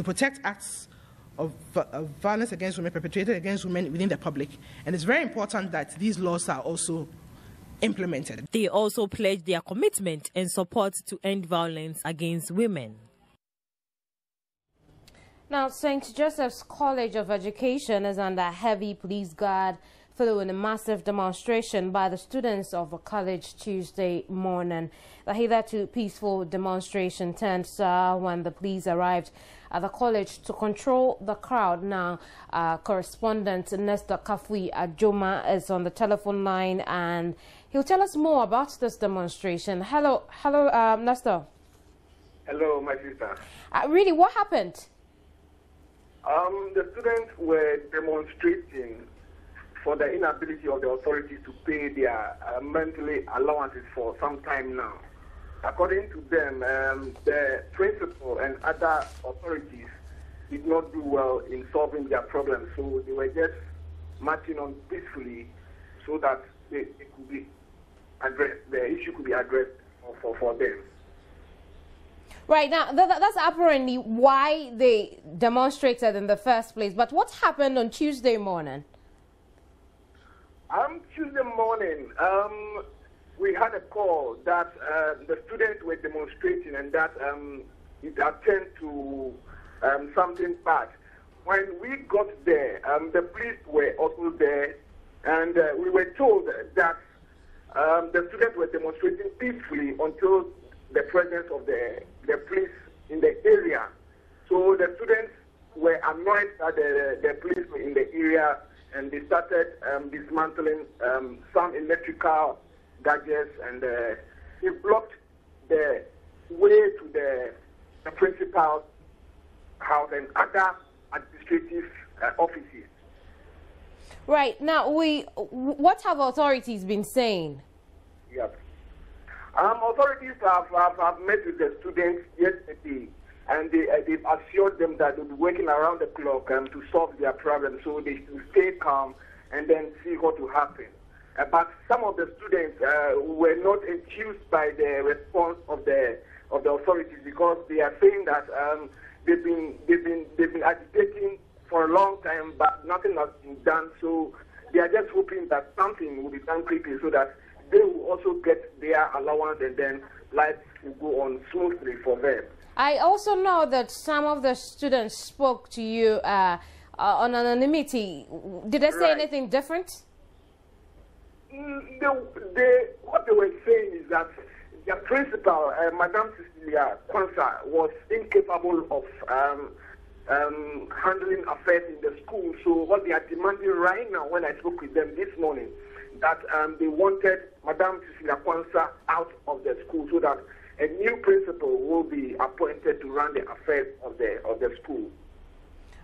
to protect acts of violence against women perpetrated against women within the public. And it's very important that these laws are also implemented. They also pledged their commitment and support to end violence against women. Now, St. Joseph's College of Education is under heavy police guard following a massive demonstration by the students of the college Tuesday morning. The hitherto peaceful demonstration turned sour when the police arrived at the college to control the crowd. Now, correspondent Nestor Kafui Ajoma is on the telephone line and he'll tell us more about this demonstration. Hello, Nestor. Hello, my sister. Really, what happened? The students were demonstrating for the inability of the authorities to pay their monthly allowances for some time now. According to them, the principal and other authorities did not do well in solving their problems, so they were just marching on peacefully so that it could be addressed, the issue could be addressed for them. Right, now, that's apparently why they demonstrated in the first place. But what happened on Tuesday morning? Tuesday morning, we had a call that the students were demonstrating and that it turned to something bad. When we got there, the police were also there, and we were told that the students were demonstrating peacefully until the presence of the police in the area. So the students were annoyed that the police were in the area, and they started dismantling some electrical gadgets, and they blocked the way to the principal's house and other administrative offices. Right, now, what have authorities been saying? Yes. Authorities have met with the students yesterday, and they've assured them that they'll be working around the clock to solve their problems, so they should stay calm and then see what will happen. But some of the students were not enthused by the response of the authorities, because they are saying that they've been agitating for a long time, but nothing has been done. So they are just hoping that something will be done quickly so that they will also get their allowance, and then life will go on smoothly for them. I also know that some of the students spoke to you on anonymity. Did they say anything different? What they were saying is that their principal, Madame Cecilia Kwanzaa, was incapable of handling affairs in the school. So what they are demanding right now, when I spoke with them this morning, that they wanted Madame Cecilia Kwanzaa out of the school so that a new principal will be appointed to run the affairs of the school.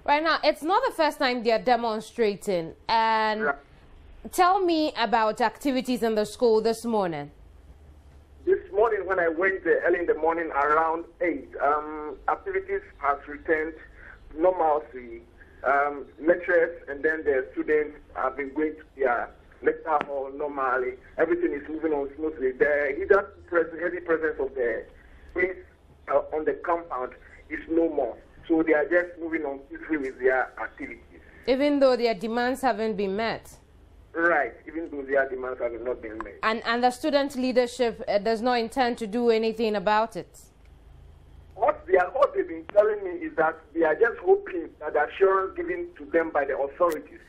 Right now, it's not the first time they are demonstrating. And tell me about activities in the school this morning. This morning, when I went early in the morning around 8, activities have returned to normalcy. Lecturers and then the students have been going to their lecture hall normally. Everything is moving on smoothly. The heavy presence of the police on the compound is no more. So they are just moving on peacefully with their activities. Even though their demands haven't been met? Right, even though their demands have not been met. And the student leadership does not intend to do anything about it? What they've been telling me is that they are just hoping that the assurance given to them by the authorities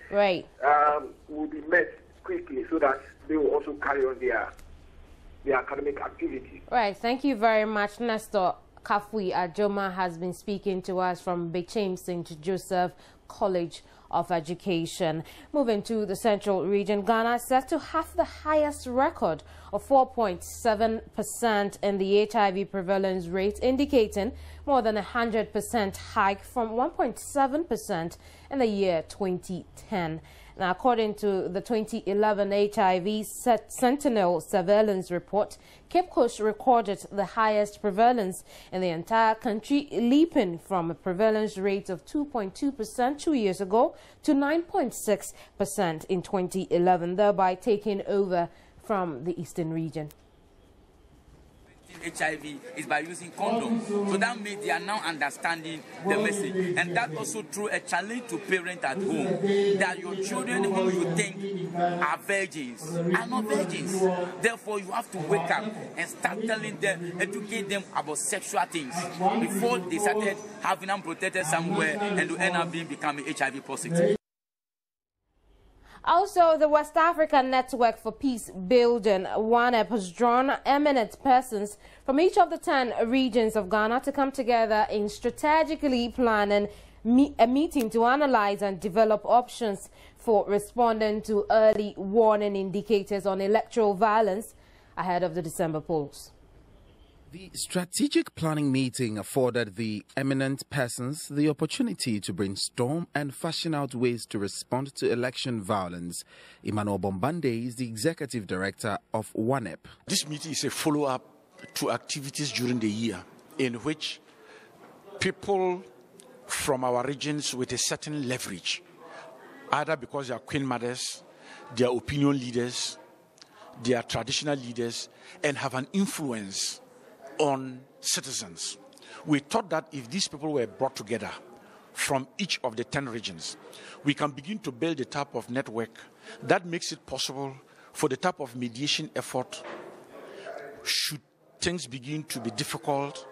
will be met quickly, so that they will also carry on their academic activities. Right, thank you very much. Nestor Kafui Ajoma has been speaking to us from Bechem St. Joseph College of Education. Moving to the Central Region, Ghana is set to have the highest record of 4.7% in the HIV prevalence rate, indicating more than 100% hike from 1.7% in the year 2010. Now, according to the 2011 HIV Sentinel Surveillance Report, Cape Coast recorded the highest prevalence in the entire country, leaping from a prevalence rate of 2.2% 2 years ago to 9.6% in 2011, thereby taking over from the Eastern region. HIV is by using condoms. So that means they are now understanding the message. And that also through a challenge to parents at home, that your children who you think are virgins are not virgins. Therefore, you have to wake up and start telling them, educate them about sexual things before they started having them protected somewhere and to end up becoming HIV positive. Also, the West African Network for Peace Building, WANEP, has drawn eminent persons from each of the 10 regions of Ghana to come together in strategically planning a meeting to analyze and develop options for responding to early warning indicators on electoral violence ahead of the December polls. The strategic planning meeting afforded the eminent persons the opportunity to brainstorm and fashion out ways to respond to election violence. Emmanuel Bombande is the executive director of WANEP. This meeting is a follow-up to activities during the year in which people from our regions with a certain leverage, either because they are queen mothers, they are opinion leaders, they are traditional leaders, and have an influence on citizens. We thought that if these people were brought together from each of the 10 regions, we can begin to build a type of network that makes it possible for the type of mediation effort should things begin to be difficult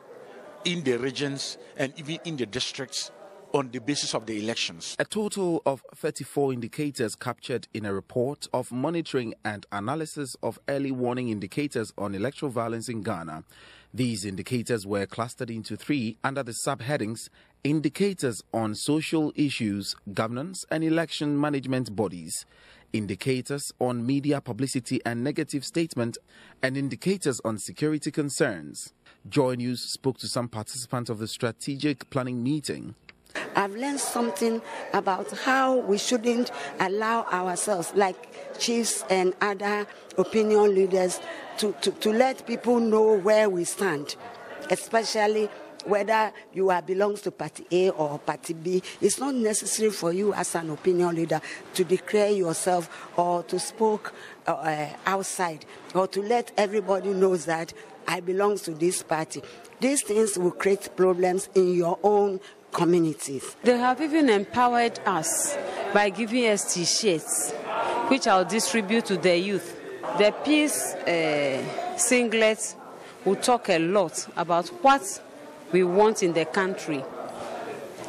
in the regions and even in the districts on the basis of the elections. A total of 34 indicators captured in a report of monitoring and analysis of early warning indicators on electoral violence in Ghana. These indicators were clustered into 3 under the subheadings: indicators on social issues, governance and election management bodies, indicators on media publicity and negative statement, and indicators on security concerns. Joy News spoke to some participants of the strategic planning meeting. I've learned something about how we shouldn't allow ourselves, like chiefs and other opinion leaders, to let people know where we stand, especially whether you belongs to Party A or Party B. It's not necessary for you as an opinion leader to declare yourself or to speak outside or to let everybody know that I belong to this party. These things will create problems in your own communities. They have even empowered us by giving us T-shirts, which I'll distribute to the youth. The peace singlet will talk a lot about what we want in the country.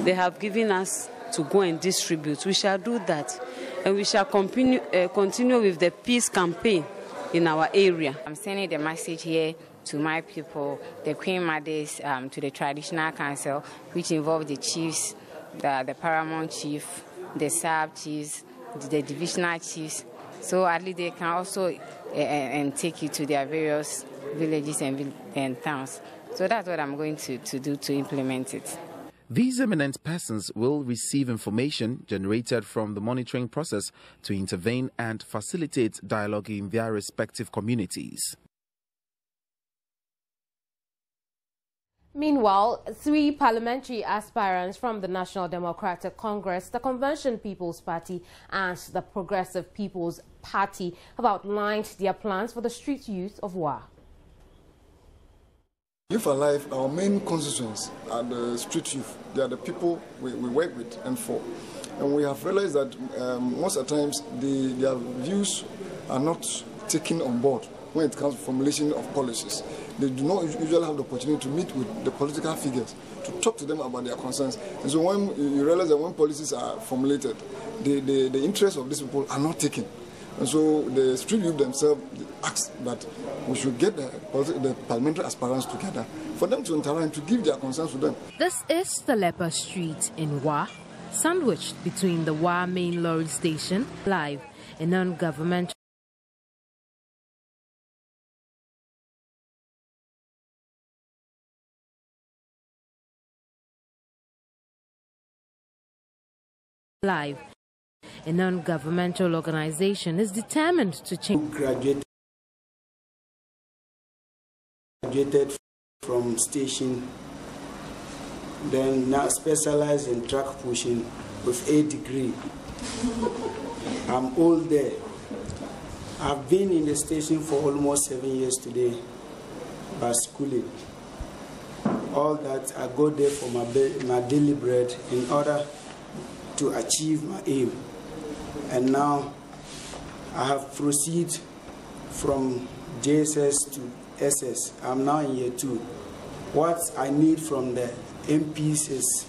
They have given us to go and distribute. We shall do that, and we shall continue with the peace campaign in our area. I'm sending the message here to my people, the Queen Mothers, to the Traditional Council, which involves the chiefs, the paramount chief, the sub-chiefs, the divisional chiefs, so at least they can also and take you to their various villages and towns. So that's what I'm going to do to implement it. These eminent persons will receive information generated from the monitoring process to intervene and facilitate dialogue in their respective communities. Meanwhile, 3 parliamentary aspirants from the National Democratic Congress, the Convention People's Party and the Progressive People's Party have outlined their plans for the street youth of WA. Youth Alive, our main constituents are the street youth. They are the people we work with and for. And we have realized that most of the times their views are not taken on board when it comes to formulation of policies. They do not usually have the opportunity to meet with the political figures, to talk to them about their concerns. And so when you realize that when policies are formulated, the interests of these people are not taken. And so the street youth themselves ask that we should get the parliamentary aspirants together for them to interact and to give their concerns to them. This is the Leper Street in WA, sandwiched between the WA main lorry station, Live, a non-governmental Live. A non-governmental organization is determined to change. Graduated from station, then now specialized in truck pushing with a degree. I'm old there. I've been in the station for almost 7 years today. by schooling. All that I go there for my daily bread in order to achieve my aim. And now I have proceeded from JSS to SS. I'm now in year 2. What I need from the MPs is,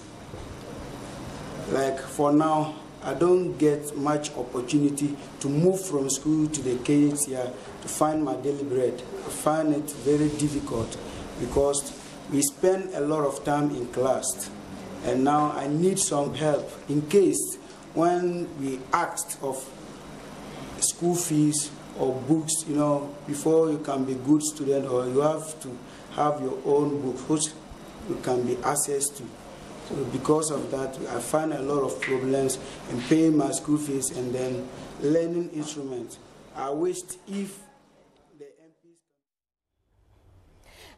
like, for now, I don't get much opportunity to move from school to the KH here to find my daily bread. I find it very difficult because we spend a lot of time in class, and now I need some help in case when we asked of school fees or books, you know, before you can be a good student, or you have to have your own book which you can be access to. So because of that, I find a lot of problems in paying my school fees and then learning instruments. I wished if the MPs...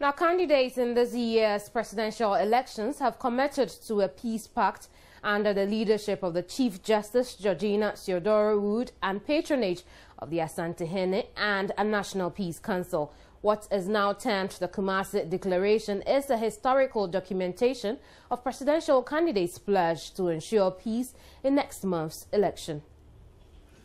Now, candidates in this year's presidential elections have committed to a peace pact under the leadership of the Chief Justice Georgina Theodore Wood and patronage of the Asantehene and a National Peace Council. What is now termed the Kumasi Declaration is a historical documentation of presidential candidates' pledge to ensure peace in next month's election.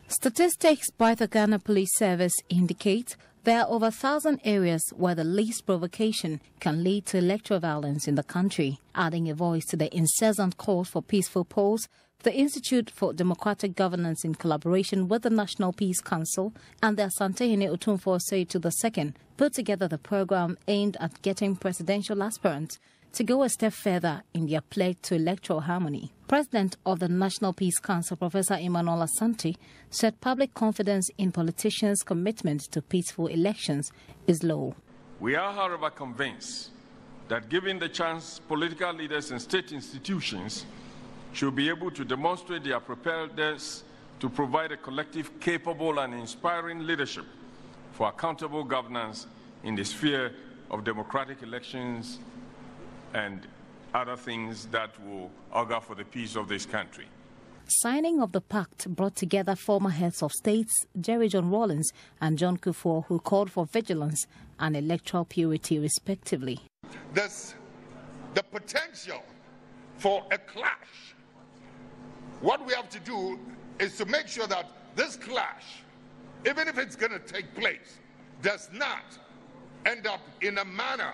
Statistics by the Ghana Police Service indicate there are over 1,000 areas where the least provocation can lead to electoral violence in the country. Adding a voice to the incessant calls for peaceful polls, the Institute for Democratic Governance, in collaboration with the National Peace Council and the Asantehene Otumfuo Osei II, put together the program aimed at getting presidential aspirants to go a step further in their pledge to electoral harmony. President of the National Peace Council, Professor Emmanuel Asante, said public confidence in politicians' commitment to peaceful elections is low. We are, however, convinced that given the chance, political leaders and state institutions should be able to demonstrate their preparedness to provide a collective, capable and inspiring leadership for accountable governance in the sphere of democratic elections and other things that will augur for the peace of this country. Signing of the pact brought together former heads of states, Jerry John Rawlings and John Kufuor, who called for vigilance and electoral purity respectively. There's the potential for a clash. What we have to do is to make sure that this clash, even if it's going to take place, does not end up in a manner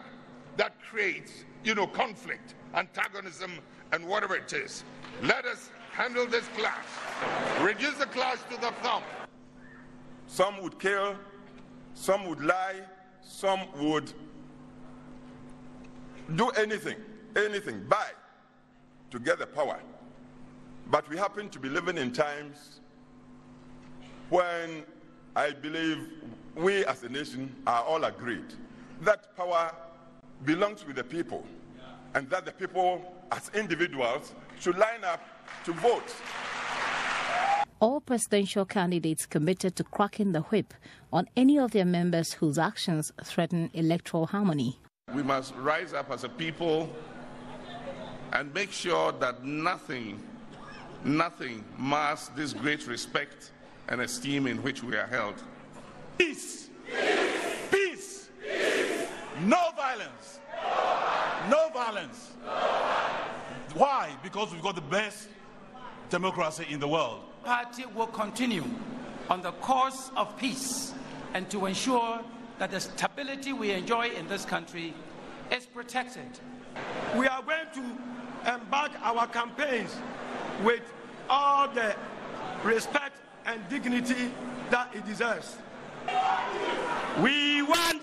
that creates, conflict, antagonism, and whatever it is. Let us handle this clash. Reduce the clash to the thumb. Some would kill, some would lie, some would do anything, buy to get the power. But we happen to be living in times when I believe we as a nation are all agreed that power belongs with the people, and that the people as individuals should line up to vote. All presidential candidates committed to cracking the whip on any of their members whose actions threaten electoral harmony. We must rise up as a people and make sure that nothing masks this great respect and esteem in which we are held. Peace! Peace! No violence! No violence! Why? Because we've got the best democracy in the world. The party will continue on the course of peace and to ensure that the stability we enjoy in this country is protected. We are going to embark our campaigns with all the respect and dignity that it deserves. We want.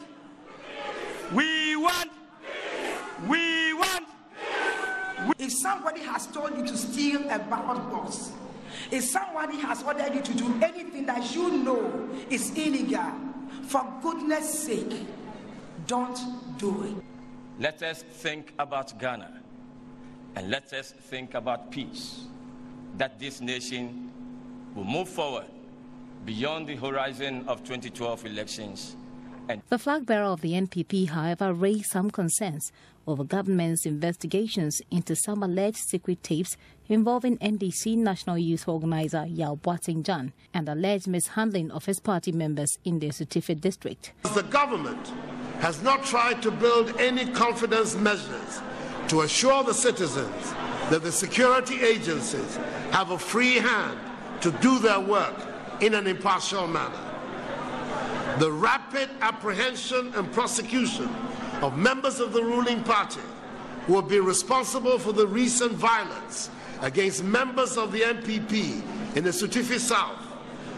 If somebody has told you to steal a ballot box, if somebody has ordered you to do anything that you know is illegal, for goodness sake, don't do it. Let us think about Ghana, and let us think about peace, that this nation will move forward beyond the horizon of 2012 elections. The flag bearer of the NPP, however, raised some concerns over government's investigations into some alleged secret tapes involving NDC National Youth Organizer Yao Boating Jan and alleged mishandling of his party members in the Sutife district. The government has not tried to build any confidence measures to assure the citizens that the security agencies have a free hand to do their work in an impartial manner. The rapid apprehension and prosecution of members of the ruling party will be responsible for the recent violence against members of the NPP in the Sutifi South,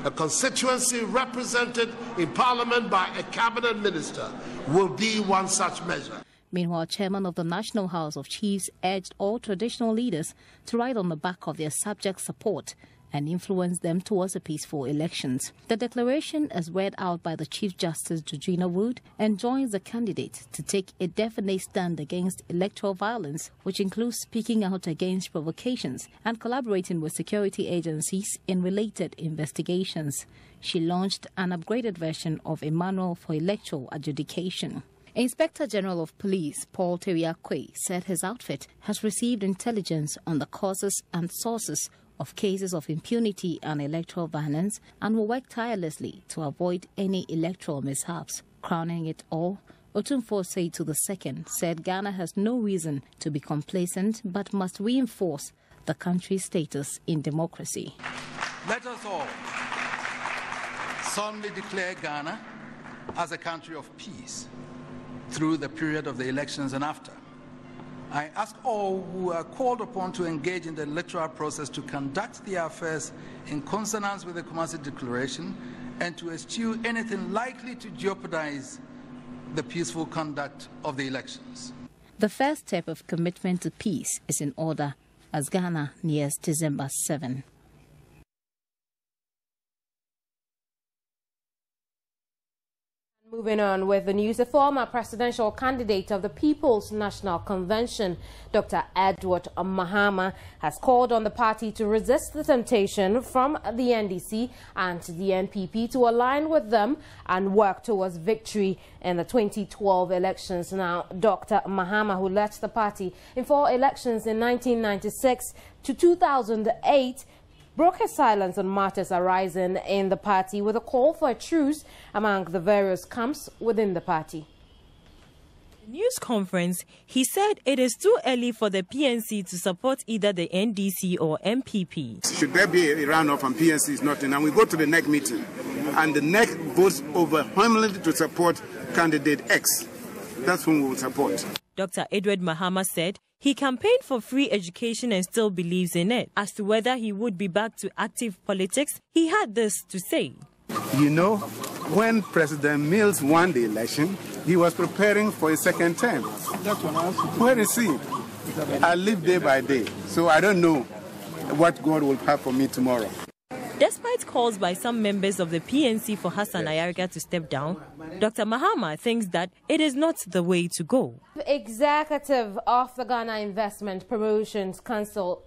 a constituency represented in Parliament by a cabinet minister, will be one such measure. Meanwhile, Chairman of the National House of Chiefs urged all traditional leaders to ride on the back of their subjects' support and influence them towards a peaceful elections. The declaration is read out by the Chief Justice Georgina Wood and joins the candidate to take a definite stand against electoral violence, which includes speaking out against provocations and collaborating with security agencies in related investigations. She launched an upgraded version of a manual for electoral adjudication. Inspector General of Police Paul Teriakwe said his outfit has received intelligence on the causes and sources of cases of impunity and electoral violence and will work tirelessly to avoid any electoral mishaps. Crowning it all, Otumfuo Seitu II said Ghana has no reason to be complacent but must reinforce the country's status in democracy. Let us all solemnly declare Ghana as a country of peace through the period of the elections and after. I ask all who are called upon to engage in the electoral process to conduct their affairs in consonance with the Kumasi Declaration and to eschew anything likely to jeopardize the peaceful conduct of the elections. The first step of commitment to peace is in order as Ghana nears December 7. Moving on with the news, the former presidential candidate of the People's National Convention, Dr. Edward Mahama, has called on the party to resist the temptation from the NDC and the NPP to align with them and work towards victory in the 2012 elections. Now, Dr. Mahama, who led the party in 4 elections in 1996 to 2008, broke his silence on matters arising in the party with a call for a truce among the various camps within the party. News conference, he said it is too early for the PNC to support either the NDC or MPP. Should there be a runoff and PNC is not in, and we go to the NEC meeting, and the NEC votes overwhelmingly to support candidate X, that's whom we will support. Dr. Edward Mahama said he campaigned for free education and still believes in it. As to whether he would be back to active politics, he had this to say. You know, when President Mills won the election, he was preparing for his second term. Where is he? I live day by day, so I don't know what God will have for me tomorrow. Despite calls by some members of the PNC for Hassan Ayariga to step down, Dr. Mahama thinks that it is not the way to go. Executive of the Ghana Investment Promotions Council,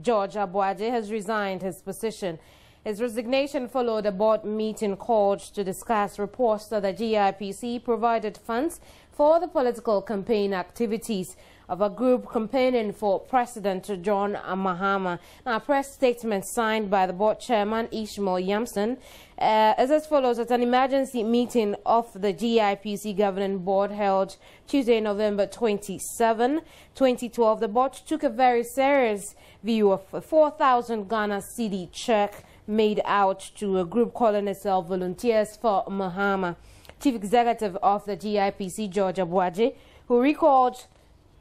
George Abuaje, has resigned his position. His resignation followed a board meeting called to discuss reports that the GIPC provided funds for the political campaign activities of a group campaigning for President John Mahama. Now, a press statement signed by the board chairman, Ishmael Yamson, is as follows. At an emergency meeting of the GIPC governing board held Tuesday, November 27, 2012, the board took a very serious view of a 4,000 Ghana cedi check made out to a group calling itself Volunteers for Mahama. Chief Executive of the GIPC, George Abuaje, who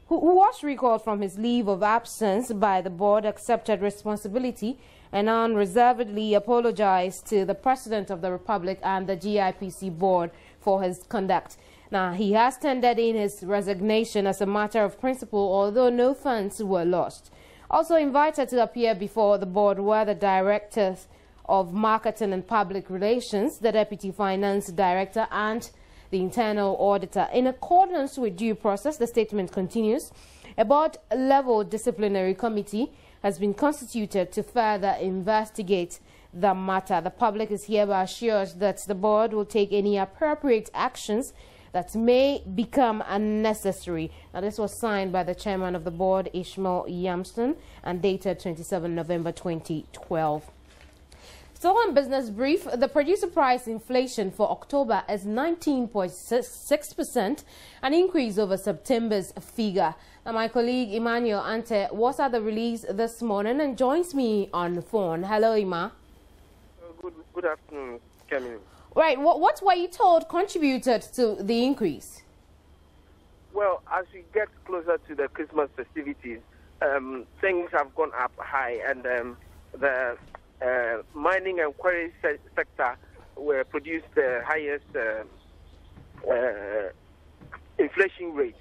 was recalled from his leave of absence by the board, accepted responsibility and unreservedly apologized to the President of the Republic and the GIPC board for his conduct. Now, he has tendered in his resignation as a matter of principle, although no funds were lost. Also invited to appear before the board were the directors of Marketing and Public Relations, the Deputy Finance Director, and the internal auditor. In accordance with due process, the statement continues, a board-level disciplinary committee has been constituted to further investigate the matter. The public is hereby assured that the board will take any appropriate actions that may become unnecessary. Now, this was signed by the chairman of the board, Ishmael Yamson, and dated 27 November 2012. So on Business Brief, the producer price inflation for October is 19.6%, an increase over September's figure. Now, my colleague Emmanuel Ante was at the release this morning and joins me on the phone. Hello, Ima. Good afternoon, Camille. Right, what were you told contributed to the increase? Well, as we get closer to the Christmas festivities, things have gone up high, and the mining and quarry sector produced the highest inflation rate.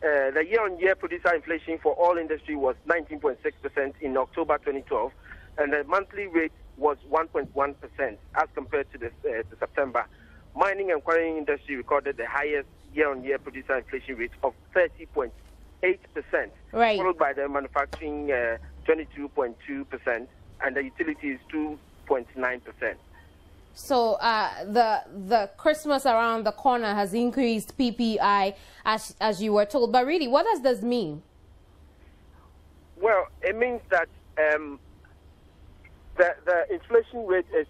The year-on-year producer inflation for all industry was 19.6% in October 2012, and the monthly rate was 1.1% as compared to September. Mining and quarrying industry recorded the highest year-on-year producer inflation rate of 30.8%, right, followed by the manufacturing 22.2%, and the utilities 2.9%. So the Christmas around the corner has increased PPI as you were told. But really, what does this mean? Well, it means that the inflation rate is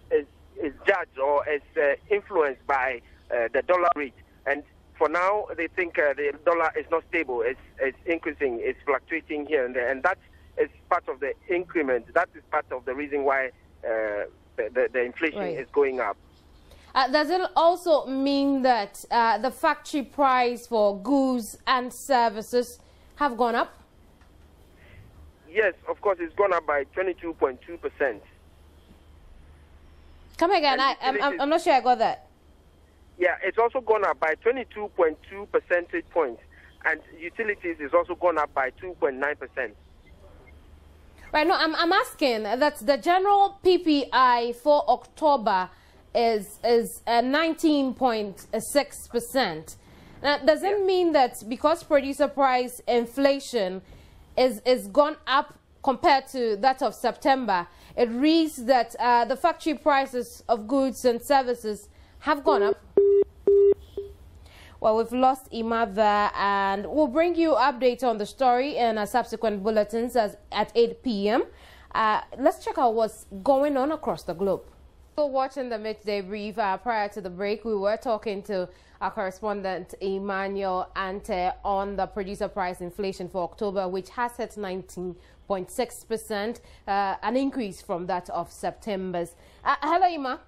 judged or is influenced by the dollar rate. And for now, they think the dollar is not stable. It's increasing. It's fluctuating here and there. And that is part of the increment. That is part of the reason why the inflation is going up. Does it also mean that the factory price for goods and services have gone up? Yes, of course, it's gone up by 22.2%. Come again, I'm not sure I got that. Yeah, it's also gone up by 22.2 percentage points, and utilities is also gone up by 2.9%. Right, no, I'm asking that the general PPI for October is 19.6%. Now, does it mean that because producer price inflation is gone up compared to that of September, it reads that the factory prices of goods and services have gone up? Well, we've lost Ima there, and we'll bring you updates on the story in subsequent bulletins at 8 p.m. Let's check out what's going on across the globe. So watching the Midday Brief, prior to the break, we were talking to our correspondent Emmanuel Ante on the producer price inflation for October, which has hit 19.6%, an increase from that of September's. Hello, Ima.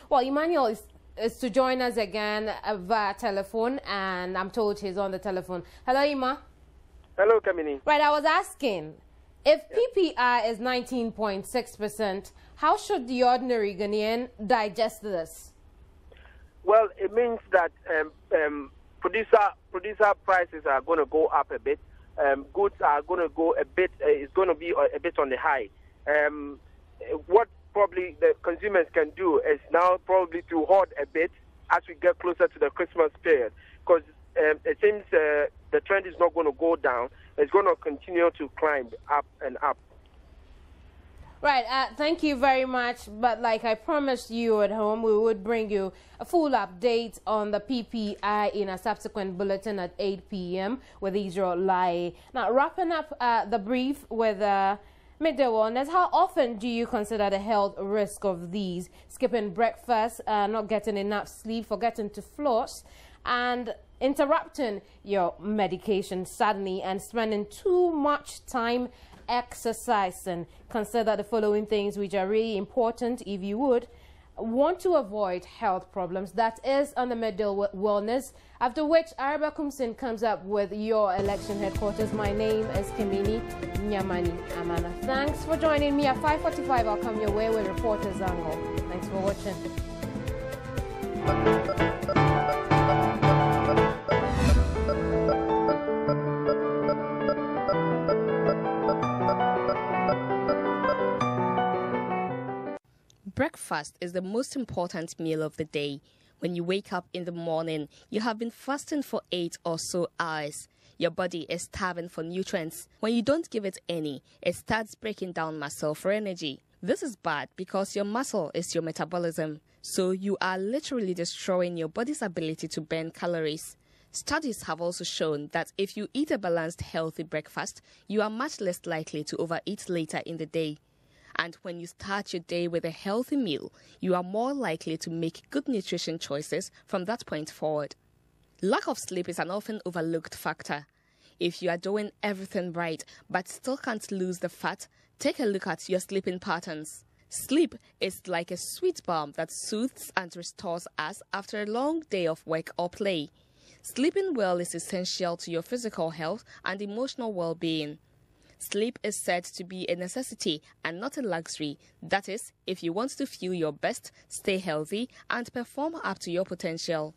Well, Emmanuel is to join us again via telephone, and I'm told he's on the telephone. Hello, Ima. Hello, Kamini. Right, I was asking, if PPI is 19.6%, how should the ordinary Ghanaian digest this? Well, it means that producer prices are going to go up a bit. Goods are going to go a bit. It's going to be a bit on the high. What probably the consumers can do is now probably to hoard a bit as we get closer to the Christmas period, because it seems the trend is not going to go down. It's going to continue to climb up and up. Right, thank you very much. But like I promised you at home, we would bring you a full update on the PPI in a subsequent bulletin at 8 p.m. with Israel Lai. Now, wrapping up the brief with Midday Wellness, how often do you consider the health risk of these? Skipping breakfast, not getting enough sleep, forgetting to floss, and interrupting your medication suddenly, and spending too much time exercising. Consider the following things, which are really important if you would want to avoid health problems. That is on the Midday Wellness, after which Araba Kumsin comes up with your election headquarters. My name is Kimini Nyamani Amana. Thanks for joining me at 5:45. I'll come your way with Reporters Angle. Thanks for watching. Breakfast is the most important meal of the day. When you wake up in the morning, you have been fasting for 8 or so hours. Your body is starving for nutrients. When you don't give it any, it starts breaking down muscle for energy. This is bad because your muscle is your metabolism. So you are literally destroying your body's ability to burn calories. Studies have also shown that if you eat a balanced, healthy breakfast, you are much less likely to overeat later in the day. And when you start your day with a healthy meal, you are more likely to make good nutrition choices from that point forward. Lack of sleep is an often overlooked factor. If you are doing everything right but still can't lose the fat, take a look at your sleeping patterns. Sleep is like a sweet balm that soothes and restores us after a long day of work or play. Sleeping well is essential to your physical health and emotional well-being. Sleep is said to be a necessity and not a luxury. That is, if you want to feel your best, stay healthy, and perform up to your potential.